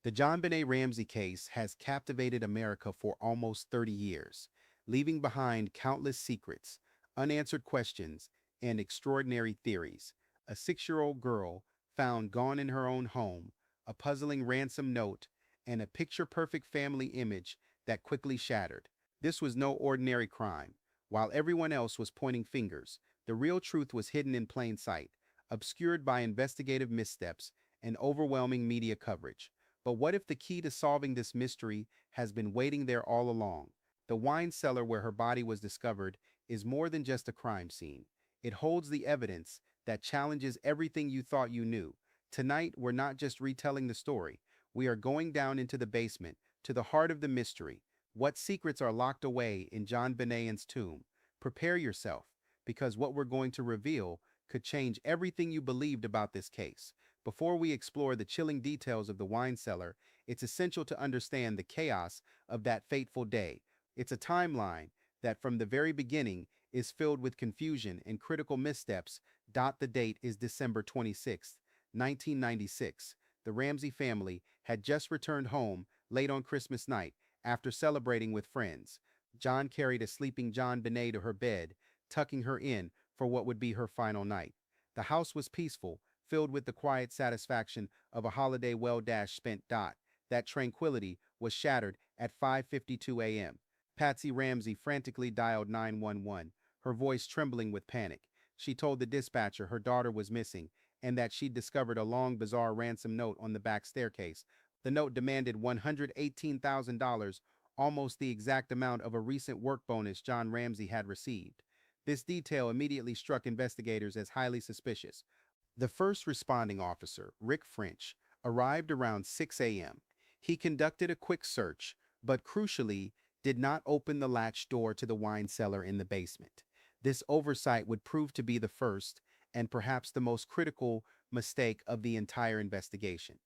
The JonBenet Ramsey case has captivated America for almost 30 years, leaving behind countless secrets, unanswered questions, and extraordinary theories. A 6-year-old girl found gone in her own home, a puzzling ransom note, and a picture-perfect family image that quickly shattered. This was no ordinary crime. While everyone else was pointing fingers, the real truth was hidden in plain sight, obscured by investigative missteps and overwhelming media coverage. But what if the key to solving this mystery has been waiting there all along? The wine cellar where her body was discovered is more than just a crime scene. It holds the evidence that challenges everything you thought you knew. Tonight, we're not just retelling the story. We are going down into the basement, to the heart of the mystery. What secrets are locked away in John Benet's tomb? Prepare yourself, because what we're going to reveal could change everything you believed about this case. Before we explore the chilling details of the wine cellar, it's essential to understand the chaos of that fateful day. It's a timeline that from the very beginning is filled with confusion and critical missteps. The date is December 26, 1996. The Ramsey family had just returned home late on Christmas night after celebrating with friends. John carried a sleeping JonBenet to her bed, tucking her in for what would be her final night. The house was peaceful, filled with the quiet satisfaction of a holiday well-spent. That tranquility was shattered at 5:52 a.m. Patsy Ramsey frantically dialed 911, her voice trembling with panic. She told the dispatcher her daughter was missing and that she'd discovered a long, bizarre ransom note on the back staircase. The note demanded $118,000, almost the exact amount of a recent work bonus John Ramsey had received. This detail immediately struck investigators as highly suspicious. The first responding officer, Rick French, arrived around 6 a.m. He conducted a quick search, but crucially, did not open the latch door to the wine cellar in the basement. This oversight would prove to be the first, and perhaps the most critical, mistake of the entire investigation.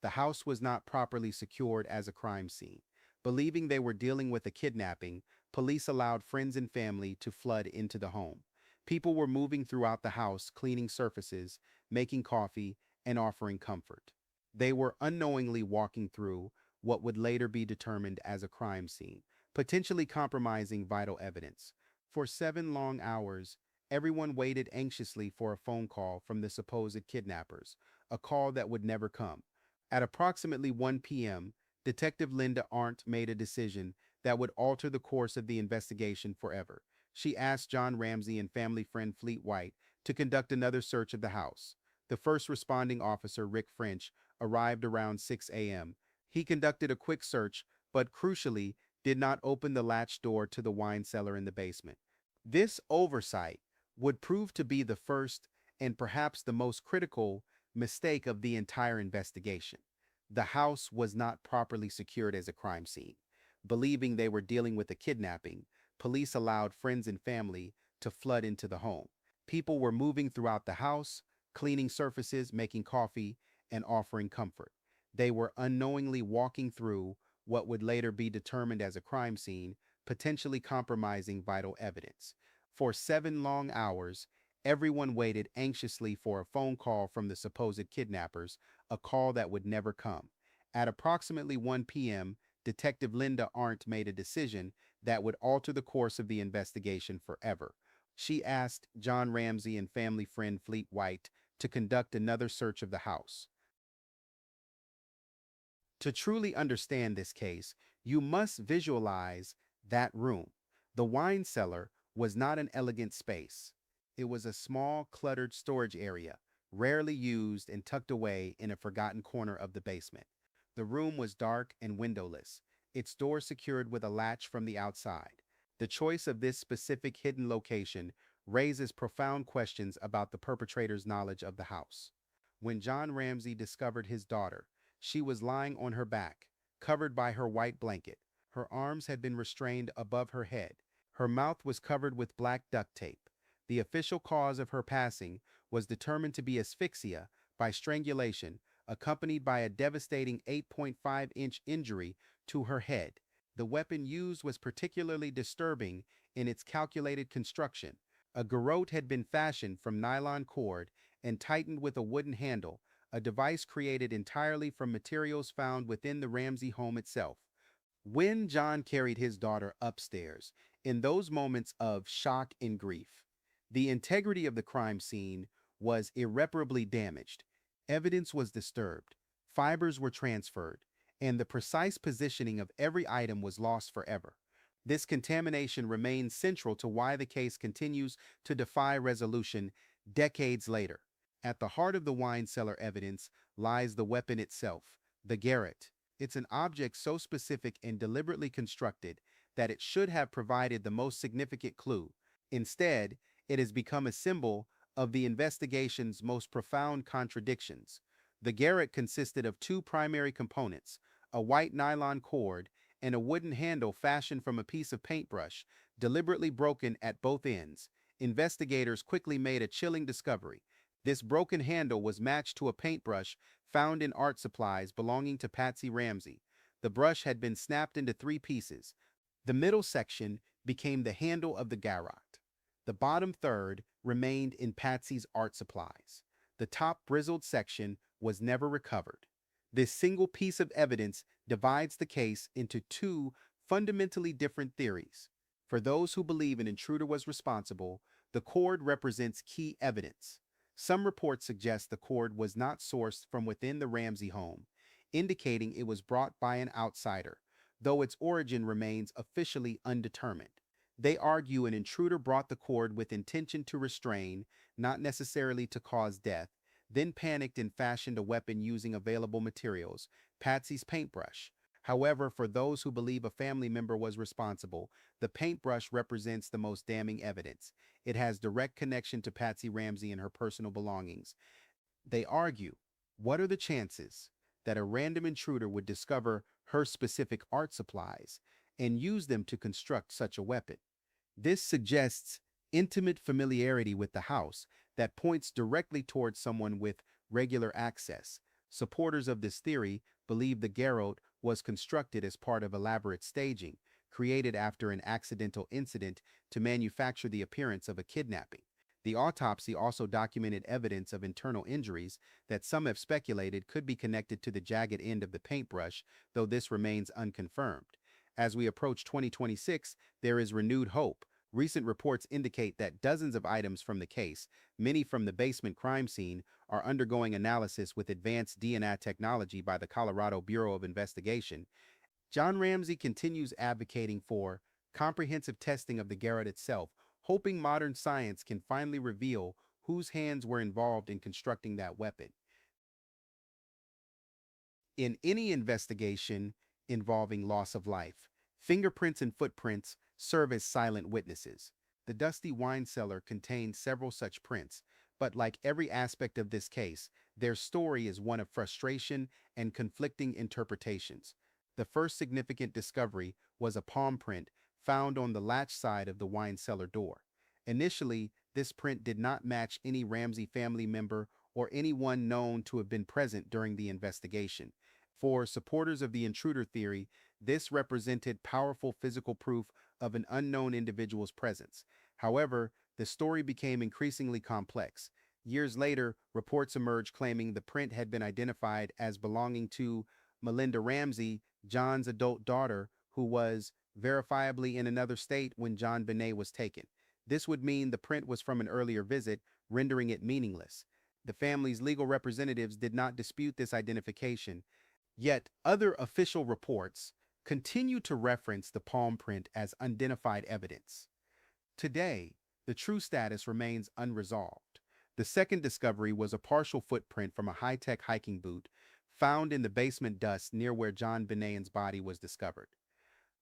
The house was not properly secured as a crime scene. Believing they were dealing with a kidnapping, police allowed friends and family to flood into the home. People were moving throughout the house, cleaning surfaces, making coffee, and offering comfort. They were unknowingly walking through what would later be determined as a crime scene, potentially compromising vital evidence. For 7 long hours, everyone waited anxiously for a phone call from the supposed kidnappers, a call that would never come. At approximately 1 p.m., Detective Linda Arndt made a decision that would alter the course of the investigation forever. She asked John Ramsey and family friend Fleet White to conduct another search of the house. The first responding officer, Rick French, arrived around 6 a.m. He conducted a quick search, but crucially, did not open the latch door to the wine cellar in the basement. This oversight would prove to be the first and perhaps the most critical mistake of the entire investigation. The house was not properly secured as a crime scene. Believing they were dealing with a kidnapping, police allowed friends and family to flood into the home. People were moving throughout the house, cleaning surfaces, making coffee, and offering comfort. They were unknowingly walking through what would later be determined as a crime scene, potentially compromising vital evidence. For 7 long hours, everyone waited anxiously for a phone call from the supposed kidnappers, a call that would never come. At approximately 1 p.m., Detective Linda Arndt made a decision that would alter the course of the investigation forever. She asked John Ramsey and family friend Fleet White to conduct another search of the house. To truly understand this case, you must visualize that room. The wine cellar was not an elegant space. It was a small, cluttered storage area, rarely used and tucked away in a forgotten corner of the basement. The room was dark and windowless, its door secured with a latch from the outside. The choice of this specific hidden location raises profound questions about the perpetrator's knowledge of the house. When John Ramsey discovered his daughter, she was lying on her back, covered by her white blanket. Her arms had been restrained above her head. Her mouth was covered with black duct tape. The official cause of her passing was determined to be asphyxia by strangulation, accompanied by a devastating 8.5-inch injury to her head. The weapon used was particularly disturbing in its calculated construction. A garrote had been fashioned from nylon cord and tightened with a wooden handle, a device created entirely from materials found within the Ramsey home itself. When John carried his daughter upstairs, in those moments of shock and grief, the integrity of the crime scene was irreparably damaged. Evidence was disturbed, fibers were transferred, and the precise positioning of every item was lost forever. This contamination remains central to why the case continues to defy resolution decades later. At the heart of the wine cellar evidence lies the weapon itself, the garrote. It's an object so specific and deliberately constructed that it should have provided the most significant clue. Instead, it has become a symbol of the investigation's most profound contradictions. The garrote consisted of two primary components, a white nylon cord and a wooden handle fashioned from a piece of paintbrush, deliberately broken at both ends. Investigators quickly made a chilling discovery. This broken handle was matched to a paintbrush found in art supplies belonging to Patsy Ramsey. The brush had been snapped into three pieces. The middle section became the handle of the garrote. The bottom third remained in Patsy's art supplies. The top bristled section was never recovered. This single piece of evidence divides the case into two fundamentally different theories. For those who believe an intruder was responsible, the cord represents key evidence. Some reports suggest the cord was not sourced from within the Ramsey home, indicating it was brought by an outsider, though its origin remains officially undetermined. They argue an intruder brought the cord with intention to restrain, not necessarily to cause death, then panicked and fashioned a weapon using available materials, Patsy's paintbrush. However, for those who believe a family member was responsible, the paintbrush represents the most damning evidence. It has direct connection to Patsy Ramsey and her personal belongings. They argue, what are the chances that a random intruder would discover her specific art supplies and use them to construct such a weapon? This suggests intimate familiarity with the house that points directly towards someone with regular access. Supporters of this theory believe the garrote was constructed as part of elaborate staging, created after an accidental incident to manufacture the appearance of a kidnapping. The autopsy also documented evidence of internal injuries that some have speculated could be connected to the jagged end of the paintbrush, though this remains unconfirmed. As we approach 2026, there is renewed hope. Recent reports indicate that dozens of items from the case, many from the basement crime scene, are undergoing analysis with advanced DNA technology by the Colorado Bureau of Investigation. John Ramsey continues advocating for comprehensive testing of the garrote itself, hoping modern science can finally reveal whose hands were involved in constructing that weapon. In any investigation involving loss of life, fingerprints and footprints serve as silent witnesses. The dusty wine cellar contained several such prints, but like every aspect of this case, their story is one of frustration and conflicting interpretations. The first significant discovery was a palm print found on the latch side of the wine cellar door. Initially, this print did not match any Ramsey family member or anyone known to have been present during the investigation. For supporters of the intruder theory, this represented powerful physical proof of an unknown individual's presence. However, the story became increasingly complex. Years later, reports emerged claiming the print had been identified as belonging to Melinda Ramsey, John's adult daughter, who was verifiably in another state when JonBenet was taken. This would mean the print was from an earlier visit, rendering it meaningless. The family's legal representatives did not dispute this identification, yet other official reports continue to reference the palm print as unidentified evidence. Today, the true status remains unresolved. The second discovery was a partial footprint from a high-tech hiking boot found in the basement dust near where JonBenet's body was discovered.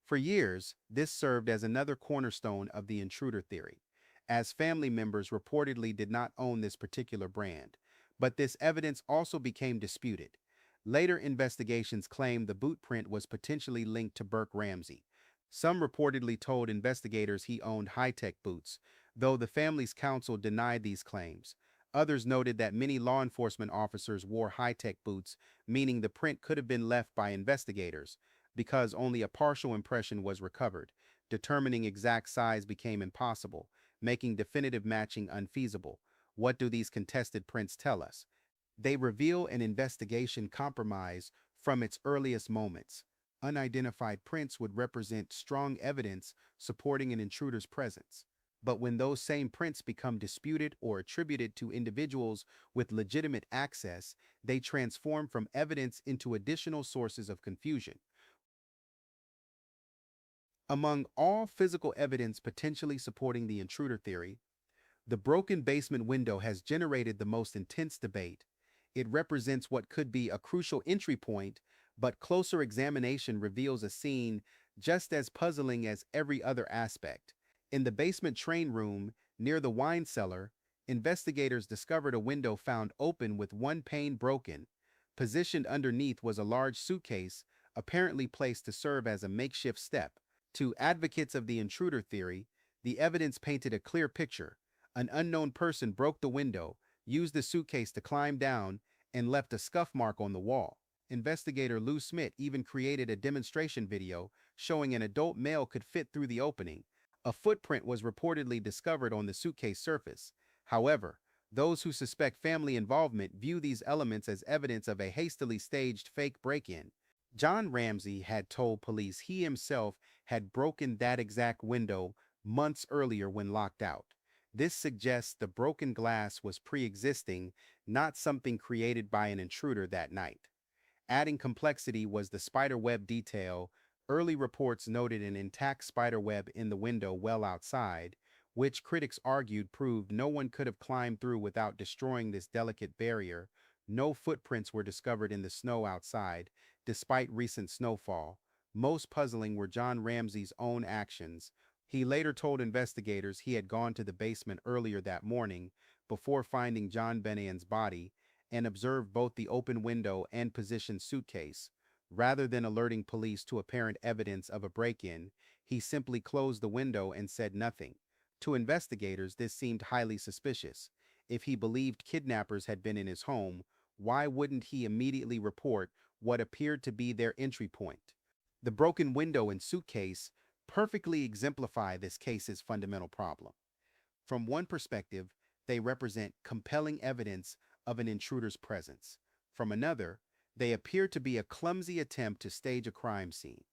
For years, this served as another cornerstone of the intruder theory, as family members reportedly did not own this particular brand. But this evidence also became disputed. Later investigations claimed the boot print was potentially linked to Burke Ramsey. Some reportedly told investigators he owned high-tech boots, though the family's counsel denied these claims. Others noted that many law enforcement officers wore high-tech boots, meaning the print could have been left by investigators. Because only a partial impression was recovered, determining exact size became impossible, making definitive matching unfeasible. What do these contested prints tell us? They reveal an investigation compromise from its earliest moments. Unidentified prints would represent strong evidence supporting an intruder's presence. But when those same prints become disputed or attributed to individuals with legitimate access, they transform from evidence into additional sources of confusion. Among all physical evidence potentially supporting the intruder theory, the broken basement window has generated the most intense debate. It represents what could be a crucial entry point, but closer examination reveals a scene just as puzzling as every other aspect. In the basement train room near the wine cellar, investigators discovered a window found open with one pane broken. Positioned underneath was a large suitcase, apparently placed to serve as a makeshift step. To advocates of the intruder theory, the evidence painted a clear picture. An unknown person broke the window, used the suitcase to climb down, and left a scuff mark on the wall. Investigator Lou Smith even created a demonstration video showing an adult male could fit through the opening. A footprint was reportedly discovered on the suitcase surface. However, those who suspect family involvement view these elements as evidence of a hastily staged fake break-in. John Ramsey had told police he himself had broken that exact window months earlier when locked out. This suggests the broken glass was pre-existing, not something created by an intruder that night. Adding complexity was the spiderweb detail. Early reports noted an intact spiderweb in the window well outside, which critics argued proved no one could have climbed through without destroying this delicate barrier. No footprints were discovered in the snow outside, despite recent snowfall. Most puzzling were John Ramsey's own actions. He later told investigators he had gone to the basement earlier that morning before finding JonBenet's body and observed both the open window and positioned suitcase. Rather than alerting police to apparent evidence of a break-in, he simply closed the window and said nothing. To investigators, this seemed highly suspicious. If he believed kidnappers had been in his home, why wouldn't he immediately report what appeared to be their entry point? The broken window and suitcase perfectly exemplify this case's fundamental problem. From one perspective, they represent compelling evidence of an intruder's presence. From another, they appear to be a clumsy attempt to stage a crime scene.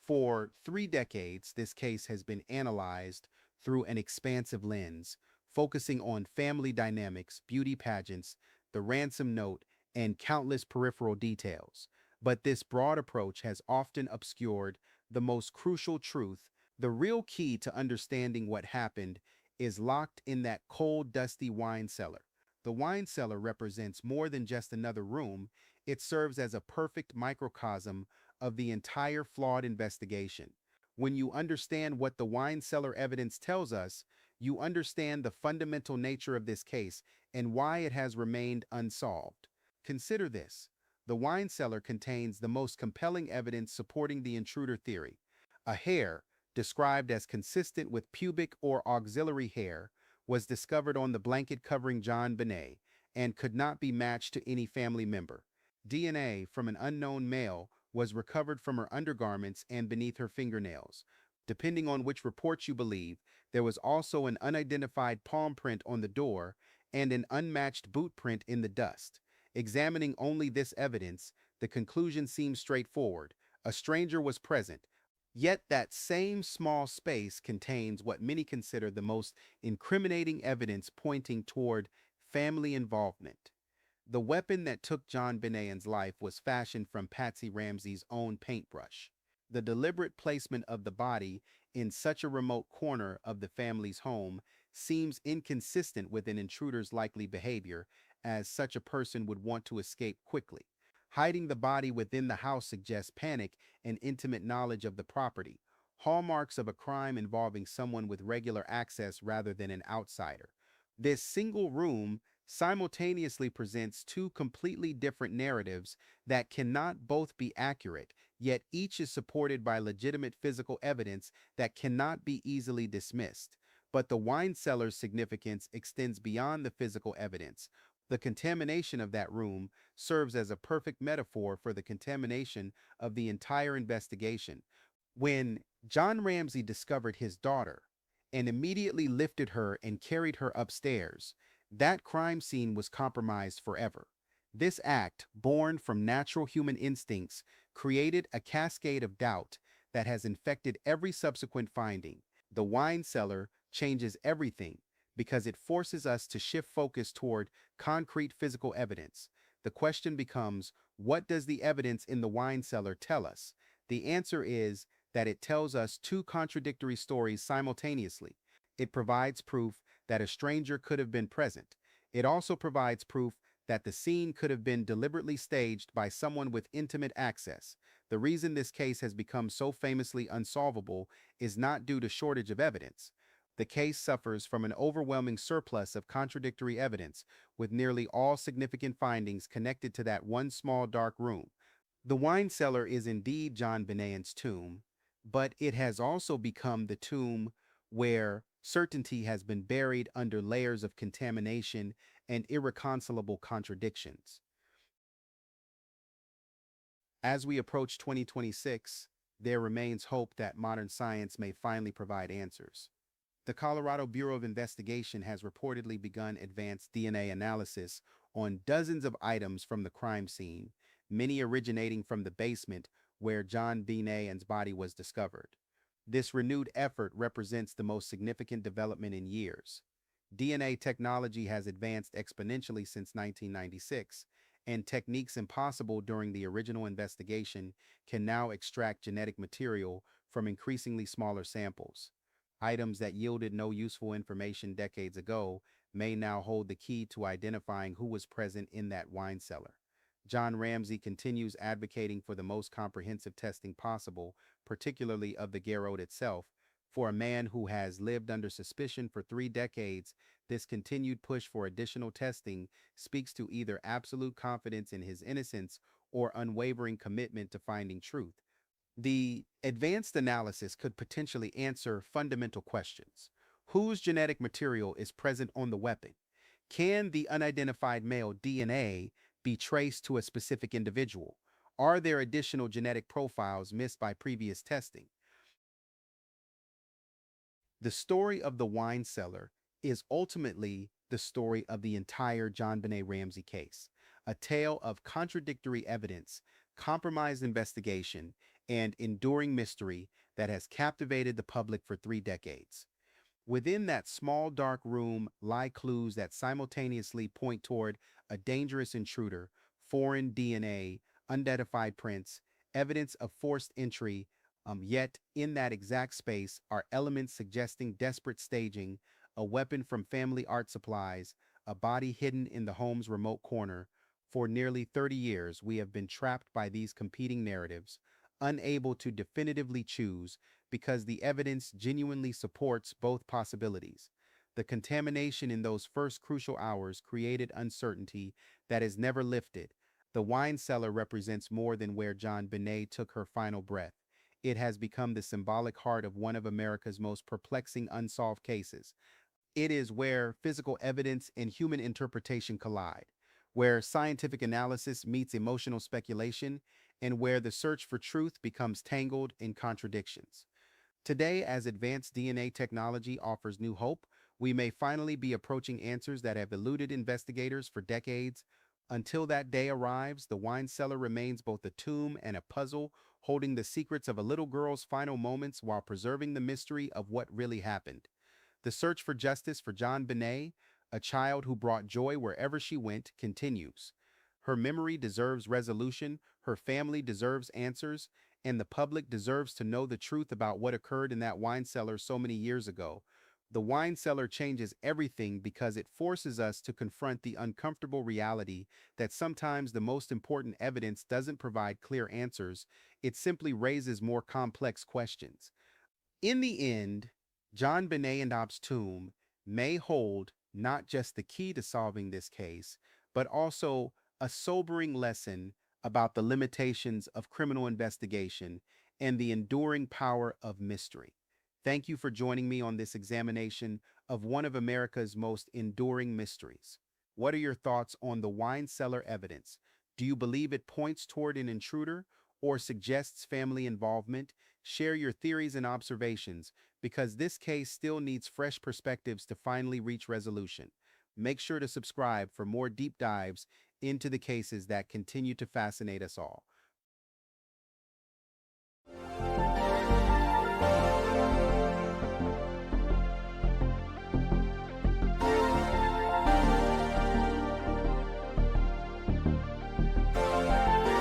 For 3 decades, this case has been analyzed through an expansive lens, focusing on family dynamics, beauty pageants, the ransom note, and countless peripheral details. But this broad approach has often obscured the most crucial truth. The real key to understanding what happened is locked in that cold, dusty wine cellar. The wine cellar represents more than just another room. It serves as a perfect microcosm of the entire flawed investigation. When you understand what the wine cellar evidence tells us, you understand the fundamental nature of this case and why it has remained unsolved. Consider this. The wine cellar contains the most compelling evidence supporting the intruder theory. A hair, described as consistent with pubic or auxiliary hair, was discovered on the blanket covering JonBenet and could not be matched to any family member. DNA from an unknown male was recovered from her undergarments and beneath her fingernails. Depending on which reports you believe, there was also an unidentified palm print on the door and an unmatched boot print in the dust. Examining only this evidence, the conclusion seems straightforward. A stranger was present. Yet that same small space contains what many consider the most incriminating evidence pointing toward family involvement. The weapon that took JonBenet's life was fashioned from Patsy Ramsey's own paintbrush. The deliberate placement of the body in such a remote corner of the family's home seems inconsistent with an intruder's likely behavior, as such a person would want to escape quickly. Hiding the body within the house suggests panic and intimate knowledge of the property, hallmarks of a crime involving someone with regular access rather than an outsider. This single room simultaneously presents two completely different narratives that cannot both be accurate, yet each is supported by legitimate physical evidence that cannot be easily dismissed. But the wine cellar's significance extends beyond the physical evidence. The contamination of that room serves as a perfect metaphor for the contamination of the entire investigation. When John Ramsey discovered his daughter and immediately lifted her and carried her upstairs, That crime scene was compromised forever. This act, born from natural human instincts, created a cascade of doubt that has infected every subsequent finding. The wine cellar changes everything because it forces us to shift focus toward concrete physical evidence. The question becomes, what does the evidence in the wine cellar tell us? The answer is that it tells us two contradictory stories simultaneously. It provides proof that a stranger could have been present. It also provides proof that the scene could have been deliberately staged by someone with intimate access. The reason this case has become so famously unsolvable is not due to shortage of evidence. The case suffers from an overwhelming surplus of contradictory evidence, with nearly all significant findings connected to that one small dark room. The wine cellar is indeed John Benet's tomb, but it has also become the tomb where certainty has been buried under layers of contamination and irreconcilable contradictions. As we approach 2026, there remains hope that modern science may finally provide answers. The Colorado Bureau of Investigation has reportedly begun advanced DNA analysis on dozens of items from the crime scene, many originating from the basement where John Benet's body was discovered. This renewed effort represents the most significant development in years. DNA technology has advanced exponentially since 1996, and techniques impossible during the original investigation can now extract genetic material from increasingly smaller samples. Items that yielded no useful information decades ago may now hold the key to identifying who was present in that wine cellar. John Ramsey continues advocating for the most comprehensive testing possible, particularly of the garrote itself. For a man who has lived under suspicion for 3 decades, this continued push for additional testing speaks to either absolute confidence in his innocence or unwavering commitment to finding truth. The advanced analysis could potentially answer fundamental questions. Whose genetic material is present on the weapon? Can the unidentified male DNA be traced to a specific individual? Are there additional genetic profiles missed by previous testing? The story of the wine cellar is ultimately the story of the entire JonBenet Ramsey case, a tale of contradictory evidence, compromised investigation, and enduring mystery that has captivated the public for 3 decades. Within that small dark room lie clues that simultaneously point toward a dangerous intruder, foreign DNA, unidentified prints, evidence of forced entry. Yet, in that exact space are elements suggesting desperate staging, a weapon from family art supplies, a body hidden in the home's remote corner. For nearly 30 years, we have been trapped by these competing narratives, unable to definitively choose because the evidence genuinely supports both possibilities. The contamination in those first crucial hours created uncertainty that is never lifted. The wine cellar represents more than where JonBenet took her final breath. It has become the symbolic heart of one of America's most perplexing unsolved cases. It is where physical evidence and human interpretation collide, where scientific analysis meets emotional speculation, and where the search for truth becomes tangled in contradictions. Today, as advanced DNA technology offers new hope, we may finally be approaching answers that have eluded investigators for decades. Until that day arrives, the wine cellar remains both a tomb and a puzzle, holding the secrets of a little girl's final moments while preserving the mystery of what really happened. The search for justice for JonBenet, a child who brought joy wherever she went, continues. Her memory deserves resolution, her family deserves answers, and the public deserves to know the truth about what occurred in that wine cellar so many years ago. The wine cellar changes everything because it forces us to confront the uncomfortable reality that sometimes the most important evidence doesn't provide clear answers, it simply raises more complex questions. In the end, JonBenet's tomb may hold not just the key to solving this case, but also a sobering lesson about the limitations of criminal investigation and the enduring power of mystery. Thank you for joining me on this examination of one of America's most enduring mysteries. What are your thoughts on the wine cellar evidence? Do you believe it points toward an intruder or suggests family involvement? Share your theories and observations because this case still needs fresh perspectives to finally reach resolution. Make sure to subscribe for more deep dives into the cases that continue to fascinate us all.